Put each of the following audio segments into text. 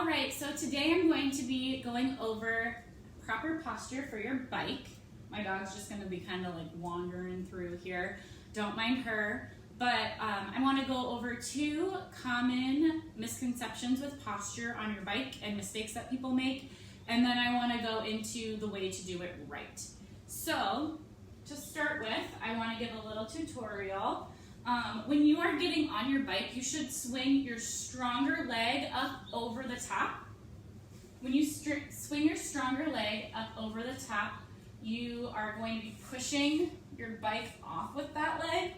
right, so today I'm going to be going over proper posture for your bike. My dog's just going to be kind of like wandering through here. Don't mind her. But I want to go over 2 common misconceptions with posture on your bike and mistakes that people make. And then I want to go into the way to do it right. So to start with, I want to give a little tutorial. When you are getting on your bike, you should swing your stronger leg up over the top. When you swing your stronger leg up over the top, you are going to be pushing your bike off with that leg.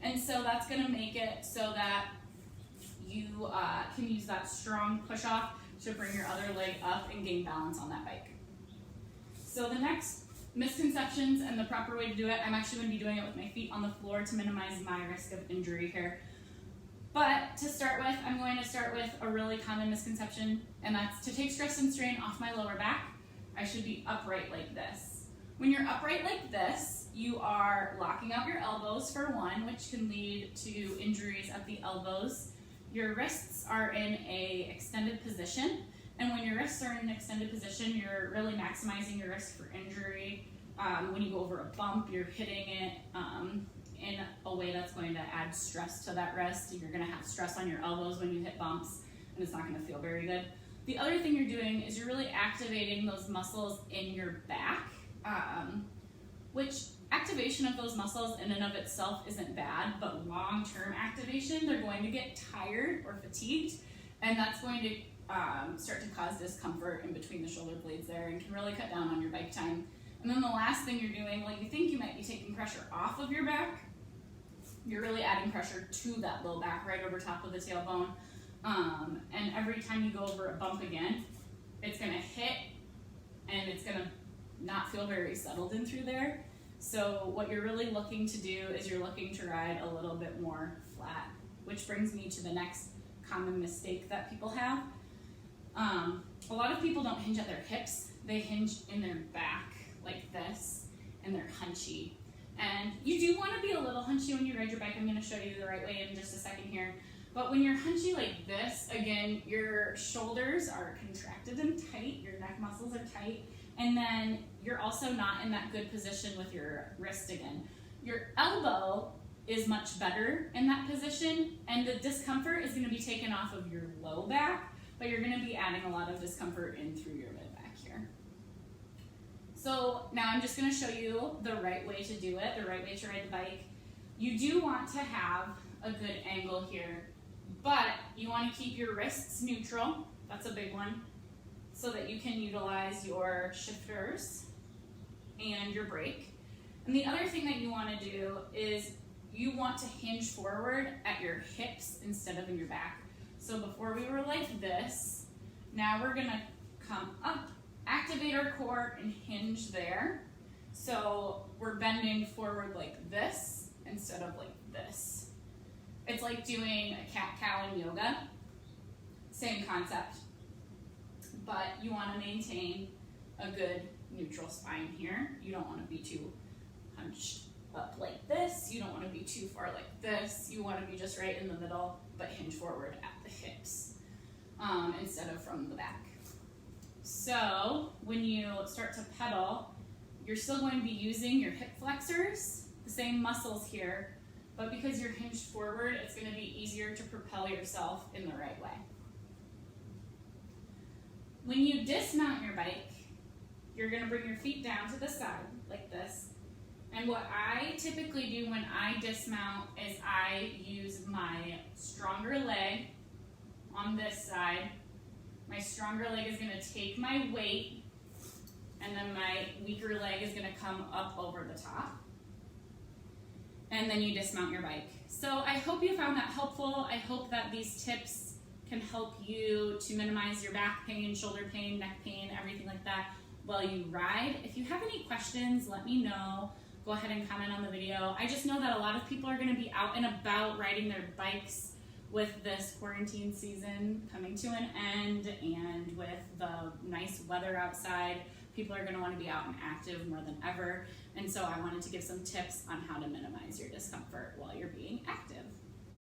And so that's going to make it so that you can use that strong push off to bring your other leg up and gain balance on that bike. So the next misconceptions and the proper way to do it, I'm actually going to be doing it with my feet on the floor to minimize my risk of injury here. But to start with, I'm going to start with a really common misconception, and that's to take stress and strain off my lower back, I should be upright like this. When you're upright like this, you are locking out your elbows for one, which can lead to injuries at the elbows. Your wrists are in an extended position, and when your wrists are in an extended position, you're really maximizing your risk for injury. When you go over a bump, you're hitting it in a way that's going to add stress to that wrist. You're going to have stress on your elbows when you hit bumps, and it's not going to feel very good. The other thing you're doing is you're really activating those muscles in your back, which activation of those muscles in and of itself isn't bad, but long-term activation, they're going to get tired or fatigued, and that's going to start to cause discomfort in between the shoulder blades there and can really cut down on your bike time. And then the last thing you're doing, like you think you might be taking pressure off of your back, you're really adding pressure to that low back right over top of the tailbone. And every time you go over a bump again, it's going to hit and it's going to not feel very settled in through there. So what you're really looking to do is you're looking to ride a little bit more flat, which brings me to the next common mistake that people have. A lot of people don't hinge at their hips, they hinge in their back like this, and they're hunchy. And you do want to be a little hunchy when you ride your bike. I'm going to show you the right way in just a second here. But when you're hunchy like this, again, your shoulders are contracted and tight, your neck muscles are tight, and then you're also not in that good position with your wrist again. Your elbow is much better in that position, and the discomfort is going to be taken off of your low back, but you're going to be adding a lot of discomfort in through your mid back here. So now I'm just going to show you the right way to do it, the right way to ride the bike. You do want to have a good angle here, but you want to keep your wrists neutral. That's a big one, so that you can utilize your shifters and your brake. And the other thing that you want to do is you want to hinge forward at your hips instead of in your back. So before we were like this, now we're going to come up, activate our core, and hinge there. So we're bending forward like this instead of like this. It's like doing a cat-cow in yoga. Same concept. But you want to maintain a good neutral spine here. You don't want to be too hunched up like this. You don't want to be too far like this. You want to be just right in the middle, but hinge forward at the hips instead of from the back. So when you start to pedal, you're still going to be using your hip flexors, the same muscles here, but because you're hinged forward, it's going to be easier to propel yourself in the right way. When you dismount your bike, you're going to bring your feet down to the side like this. And what I typically do when I dismount is I use my stronger leg on this side. My stronger leg is going to take my weight, and then my weaker leg is going to come up over the top. And then you dismount your bike. So I hope you found that helpful. I hope that these tips can help you to minimize your back pain, shoulder pain, neck pain, everything like that while you ride. If you have any questions, let me know. Go ahead and comment on the video. I just know that a lot of people are going to be out and about riding their bikes with this quarantine season coming to an end, and with the nice weather outside, people are going to want to be out and active more than ever. And so I wanted to give some tips on how to minimize your discomfort while you're being active.